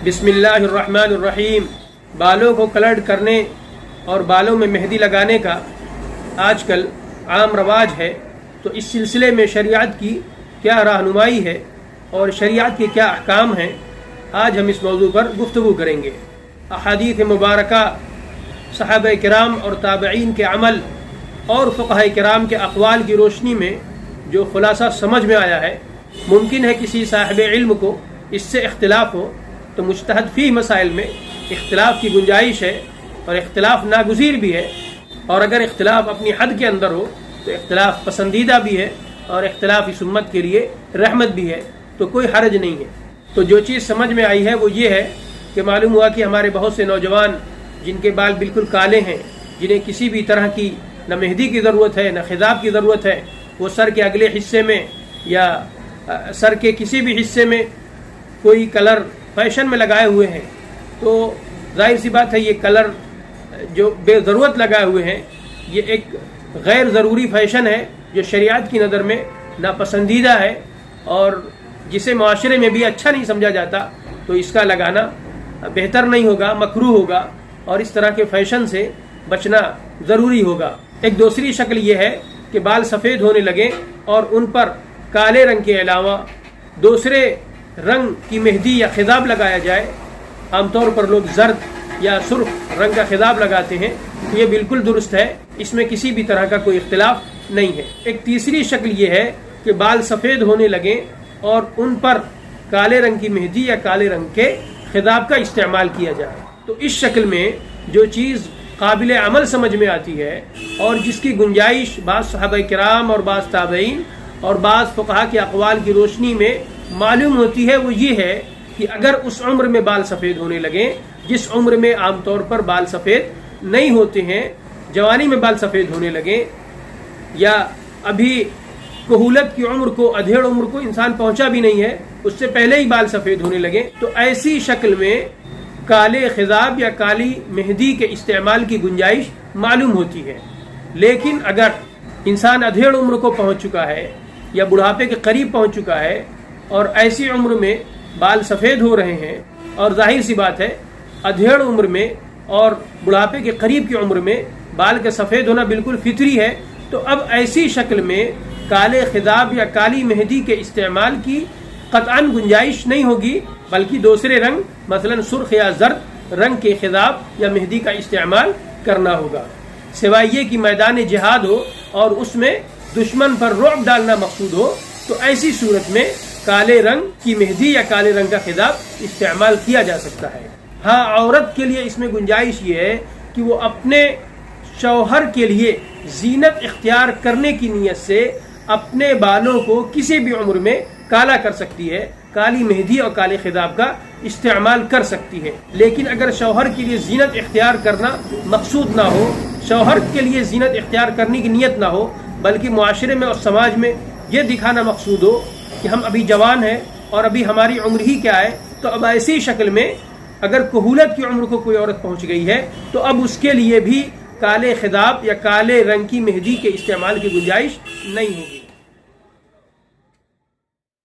بسم اللہ الرحمن الرحیم۔ بالوں کو کلر کرنے اور بالوں میں مہندی لگانے کا آج کل عام رواج ہے، تو اس سلسلے میں شریعت کی کیا رہنمائی ہے اور شریعت کے کیا احکام ہیں، آج ہم اس موضوع پر گفتگو کریں گے۔ احادیث مبارکہ، صحابہ کرام اور تابعین کے عمل اور فقہاء کرام کے اقوال کی روشنی میں جو خلاصہ سمجھ میں آیا ہے، ممکن ہے کسی صاحب علم کو اس سے اختلاف ہو، تو مجتہد فی مسائل میں اختلاف کی گنجائش ہے اور اختلاف ناگزیر بھی ہے، اور اگر اختلاف اپنی حد کے اندر ہو تو اختلاف پسندیدہ بھی ہے اور اختلاف اس امت کے لیے رحمت بھی ہے، تو کوئی حرج نہیں ہے۔ تو جو چیز سمجھ میں آئی ہے وہ یہ ہے کہ معلوم ہوا کہ ہمارے بہت سے نوجوان جن کے بال بالکل کالے ہیں، جنہیں کسی بھی طرح کی نہ مہندی کی ضرورت ہے نہ خضاب کی ضرورت ہے، وہ سر کے اگلے حصے میں یا سر کے کسی بھی حصے میں کوئی کلر فیشن میں لگائے ہوئے ہیں، تو ظاہر سی بات ہے یہ کلر جو بے ضرورت لگائے ہوئے ہیں یہ ایک غیر ضروری فیشن ہے جو شریعت کی نظر میں ناپسندیدہ ہے اور جسے معاشرے میں بھی اچھا نہیں سمجھا جاتا، تو اس کا لگانا بہتر نہیں ہوگا، مکروہ ہوگا، اور اس طرح کے فیشن سے بچنا ضروری ہوگا۔ ایک دوسری شکل یہ ہے کہ بال سفید ہونے لگیں اور ان پر کالے رنگ کے علاوہ دوسرے رنگ کی مہندی یا خضاب لگایا جائے۔ عام طور پر لوگ زرد یا سرخ رنگ کا خضاب لگاتے ہیں، تو یہ بالکل درست ہے، اس میں کسی بھی طرح کا کوئی اختلاف نہیں ہے۔ ایک تیسری شکل یہ ہے کہ بال سفید ہونے لگیں اور ان پر کالے رنگ کی مہندی یا کالے رنگ کے خضاب کا استعمال کیا جائے۔ تو اس شکل میں جو چیز قابل عمل سمجھ میں آتی ہے اور جس کی گنجائش بعض صحابہ کرام اور بعض تابعین اور بعض فقہا کے اقوال کی روشنی میں معلوم ہوتی ہے، وہ یہ ہے کہ اگر اس عمر میں بال سفید ہونے لگیں جس عمر میں عام طور پر بال سفید نہیں ہوتے ہیں، جوانی میں بال سفید ہونے لگیں یا ابھی کہولت کی عمر کو، ادھیڑ عمر کو انسان پہنچا بھی نہیں ہے، اس سے پہلے ہی بال سفید ہونے لگیں، تو ایسی شکل میں کالے خضاب یا کالی مہندی کے استعمال کی گنجائش معلوم ہوتی ہے۔ لیکن اگر انسان ادھیڑ عمر کو پہنچ چکا ہے یا بڑھاپے کے قریب پہنچ چکا ہے اور ایسی عمر میں بال سفید ہو رہے ہیں، اور ظاہر سی بات ہے ادھیڑ عمر میں اور بڑھاپے کے قریب کی عمر میں بال کا سفید ہونا بالکل فطری ہے، تو اب ایسی شکل میں کالے خضاب یا کالی مہندی کے استعمال کی قطعاً گنجائش نہیں ہوگی، بلکہ دوسرے رنگ مثلا سرخ یا زرد رنگ کے خضاب یا مہندی کا استعمال کرنا ہوگا، سوائے یہ کہ میدان جہاد ہو اور اس میں دشمن پر رعب ڈالنا مقصود ہو، تو ایسی صورت میں کالے رنگ کی مہندی یا کالے رنگ کا خضاب استعمال کیا جا سکتا ہے۔ ہاں، عورت کے لیے اس میں گنجائش یہ ہے کہ وہ اپنے شوہر کے لیے زینت اختیار کرنے کی نیت سے اپنے بالوں کو کسی بھی عمر میں کالا کر سکتی ہے، کالی مہندی اور کالے خضاب کا استعمال کر سکتی ہے۔ لیکن اگر شوہر کے لیے زینت اختیار کرنا مقصود نہ ہو، شوہر کے لیے زینت اختیار کرنے کی نیت نہ ہو، بلکہ معاشرے میں اور سماج میں یہ دکھانا مقصود ہو کہ ہم ابھی جوان ہیں اور ابھی ہماری عمر ہی کیا ہے، تو اب ایسی شکل میں اگر کہولت کی عمر کو کوئی عورت پہنچ گئی ہے تو اب اس کے لیے بھی کالے خضاب یا کالے رنگ کی مہندی کے استعمال کی گنجائش نہیں ہوگی۔